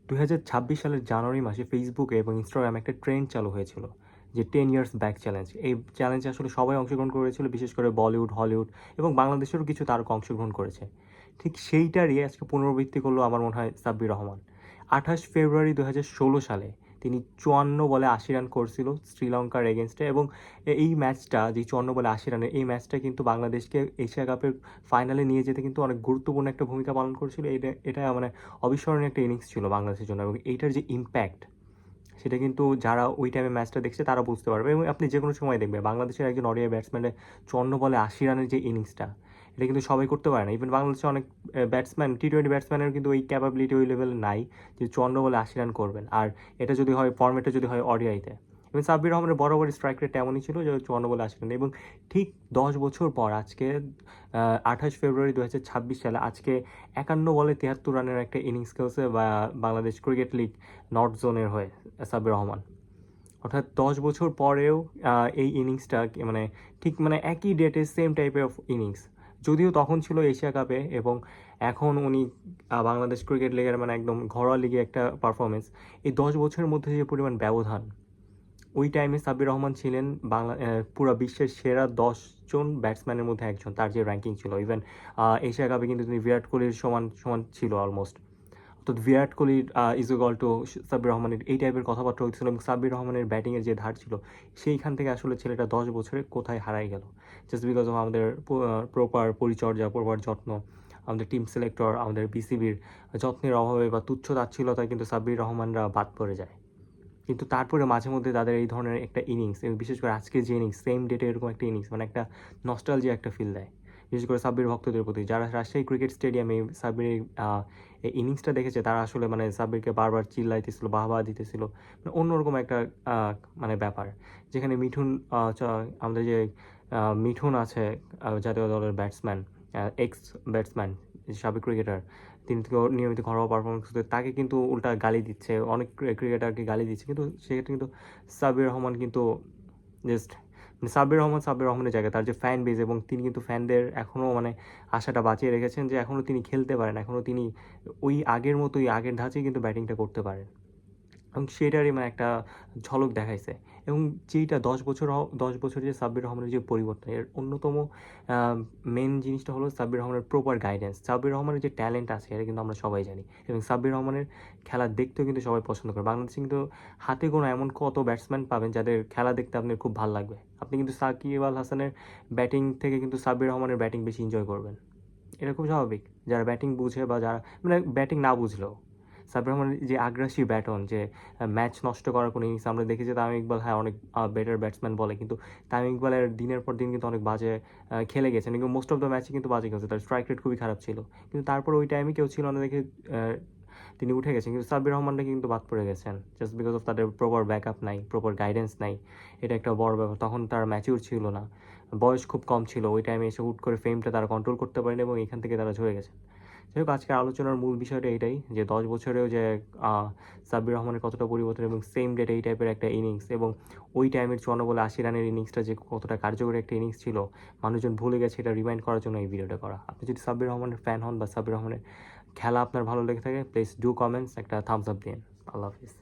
2026 সালের জানুয়ারি মাসে ফেসবুকে এবং ইনস্টাগ্রামে একটা ট্রেন্ড চালু হয়েছিল যে 10 ইয়ার্স ব্যাক চ্যালেঞ্জ। এই চ্যালেঞ্জে আসলে সবাই অংশগ্রহণ করেছিল, বিশেষ করে বলিউড, হলিউড এবং বাংলাদেশেরও কিছু তারকা অংশগ্রহণ করেছে। ঠিক সেইটারই আজকে পুনরাবৃত্তি করলো আমার মনে হয় সাব্বির রহমান। 28 ফেব্রুয়ারি 2016 সালে তিনি 54 বলে 80 রান করছিল শ্রীলঙ্কার এগেনস্টে, এবং এই ম্যাচটা যে 54 বলে 80 রানের এই ম্যাচটা কিন্তু বাংলাদেশকে এশিয়া কাপের ফাইনালে নিয়ে যেতে কিন্তু অনেক গুরুত্বপূর্ণ একটা ভূমিকা পালন করেছিল। এটা এটা মানে অবিস্মরণীয় একটা ইনিংস ছিল বাংলাদেশের জন্য, এবং এইটার যে ইম্প্যাক্ট সেটা কিন্তু যারা ওই টাইমে ম্যাচটা দেখছে তারা বুঝতে পারবে। এবং আপনি যে কোনো সময় দেখবেন বাংলাদেশের একজন ওডিআই ব্যাটসম্যানের 54 বলে 80 রানের যে ইনিংসটা, এটা কিন্তু সবাই করতে পারে না। ইভেন বাংলাদেশে অনেক ব্যাটসম্যান, টি-20 ব্যাটসম্যানের কিন্তু ওই ক্যাপাবিলিটি ওই লেভেলে নাই যে 54 বলে 80 রান করবেন। আর এটা যদি হয়, ফর্মেটটা যদি হয় ওডিআইতে, এবং সাব্বির রহমানের বরাবর স্ট্রাইক রেট এমনই ছিল যে 54 বলে 80 রান। এবং ঠিক 10 বছর পর আজকে 28 ফেব্রুয়ারি 2026 সালে আজকে 51 বলে 73 রানের একটা ইনিংস খেলছে বা বাংলাদেশ ক্রিকেট লিগ নর্থ জোনের হয়ে সাব্বির রহমান। অর্থাৎ 10 বছর পরেও এই ইনিংসটা মানে ঠিক মানে একই ডেটে সেম টাইপের অফ ইনিংস, যদিও তখন ছিল এশিয়া কাপে এবং এখন উনি বাংলাদেশ ক্রিকেট লিগের মানে একদম ঘরোয়া লিগে একটা পারফরমেন্স। এই 10 বছরের মধ্যে যে পরিমাণ ব্যবধান, ওই টাইমে সাব্বির রহমান ছিলেন পুরো বিশ্বের সেরা 10 জন ব্যাটসম্যানের মধ্যে একজন, তার যে র্যাঙ্কিং ছিল। ইভেন এশিয়া কাপে কিন্তু তিনি বিরাট কোহলির সমান সমান ছিল অলমোস্ট। তো Virat Kohli is equal to Sabbir রহমানের, এই টাইপের কথাবার্তা হচ্ছিল। এবং সাব্বির রহমানের ব্যাটিংয়ের যে ধার ছিল, সেইখান থেকে আসলে ছেলেটা 10 বছরে কোথায় হারাই গেল, জাস্ট বিকজ অফ আমাদের প্রপার পরিচর্যা, প্রপার যত্ন, আমাদের টিম সিলেক্টর, আমাদের বিসিবির যত্নের অভাবে বা তুচ্ছ তাচ্ছিলতায় কিন্তু সাব্বির রহমানরা বাদ পড়ে যায়। কিন্তু তারপরে মাঝে মধ্যে তাদের এই ধরনের একটা ইনিংস, এবং বিশেষ করে আজকে যে ইনিংস, সেম ডেটে এরকম একটা ইনিংস মানে একটা নস্টালজিয়া একটা ফিল দেয়, বিশেষ করে সাব্বির ভক্তদের প্রতি। যারা রাজশাহী ক্রিকেট স্টেডিয়ামে সাব্বির এই ইনিংসটা দেখেছে, তারা আসলে মানে সাব্বিরকে বারবার চিল্লাইতেছিল, বাহবা দিতেছিল। মানে অন্যরকম একটা মানে ব্যাপার, যেখানে মিঠুন আমাদের যে মিঠুন আছে, জাতীয় দলের ব্যাটসম্যান, এক্স ব্যাটসম্যান, সাবেক ক্রিকেটার, তিনি তো নিয়মিত ঘরোয়া পারফরমেন্স করতে, তাকে কিন্তু উল্টা গালি দিচ্ছে, অনেক ক্রিকেটারকে গালি দিচ্ছে। কিন্তু সেক্ষেত্রে কিন্তু সাব্বির রহমান কিন্তু জাস্ট মানে সাব্বির রহমানের জায়গায় তার যে ফ্যান বেজ, এবং তিনি কিন্তু ফ্যানদের এখনও মানে আশাটা বাঁচিয়ে রেখেছেন যে এখনও তিনি খেলতে পারেন, এখনও তিনি ওই আগের মতোই আগের ধাঁচেই কিন্তু ব্যাটিংটা করতে পারেন। এবং সেটারই মানে একটা ঝলক দেখাইছে। এবং যেইটা 10 বছর যে সাব্বির রহমানের যে পরিবর্তন, এর অন্যতম মেন জিনিসটা হলো সাব্বির রহমানের প্রপার গাইডেন্স। সাব্বির রহমানের যে ট্যালেন্ট আছে এটা কিন্তু আমরা সবাই জানি, এবং সাব্বির রহমানের খেলা দেখতেও কিন্তু সবাই পছন্দ করে। বাংলাদেশে কিন্তু হাতে গোনা এমন কত ব্যাটসম্যান পাবেন যাদের খেলা দেখতে আপনার খুব ভালো লাগবে। আপনি কিন্তু সাকিব আল হাসানের ব্যাটিং থেকে কিন্তু সাব্বির রহমানের ব্যাটিং বেশি এনজয় করবেন। এটা খুব স্বাভাবিক। যারা ব্যাটিং বুঝে বা যারা মানে ব্যাটিং না বুঝলেও সাব্বির রহমানের যে আগ্রাসী ব্যাটন, যে ম্যাচ নষ্ট করার কোনো ইনিংস, আমরা দেখেছি তামিম ইকবাল হ্যাঁ অনেক বেটার ব্যাটসম্যান বলে, কিন্তু তামিম ইকবালের দিনের পর দিন কিন্তু অনেক বাজে খেলে গেছেন, কিন্তু মোস্ট অফ দ্য ম্যাচে কিন্তু বাজে খেলছে, তার স্ট্রাইক রেট খুবই খারাপ ছিল। কিন্তু তারপর ওই টাইমে কেউ ছিল না দেখে তিনি উঠে গেছেন। কিন্তু সাব্বির রহমানরা কিন্তু বাদ পড়ে গেছেন জাস্ট বিকজ অফ তাদের প্রপার ব্যাকআপ নাই, প্রপার গাইডেন্স নাই। এটা একটা বড় ব্যাপার। তখন তার ম্যাচিউর ছিল না, বয়স খুব কম ছিল, ওই টাইমে এসে হুট করে ফেমটা তারা কন্ট্রোল করতে পারেন, এবং এখান থেকে তারা ঝরে গেছেন। যাই হোক, আজকের আলোচনার মূল বিষয়টা এটাই যে 10 বছরেও যে সাব্বির রহমানের কতটা পরিবর্তন, এবং সেম ডেট এই টাইপের একটা ইনিংস, এবং ওই টাইমের 54 বলে 80 রানের ইনিংসটা যে কতটা কার্যকরী একটা ইনিংস ছিল, মানুষজন ভুলে গেছে, এটা রিমাইন্ড করার জন্য এই ভিডিওটা করা। আপনি যদি সাব্বির রহমানের ফ্যান হন বা সাব্বির রহমানের খেলা আপনার ভালো লেগে থাকে, প্লিজ ডু কমেন্টস, একটা থামস আপ দিন। আল্লাহ হাফিজ।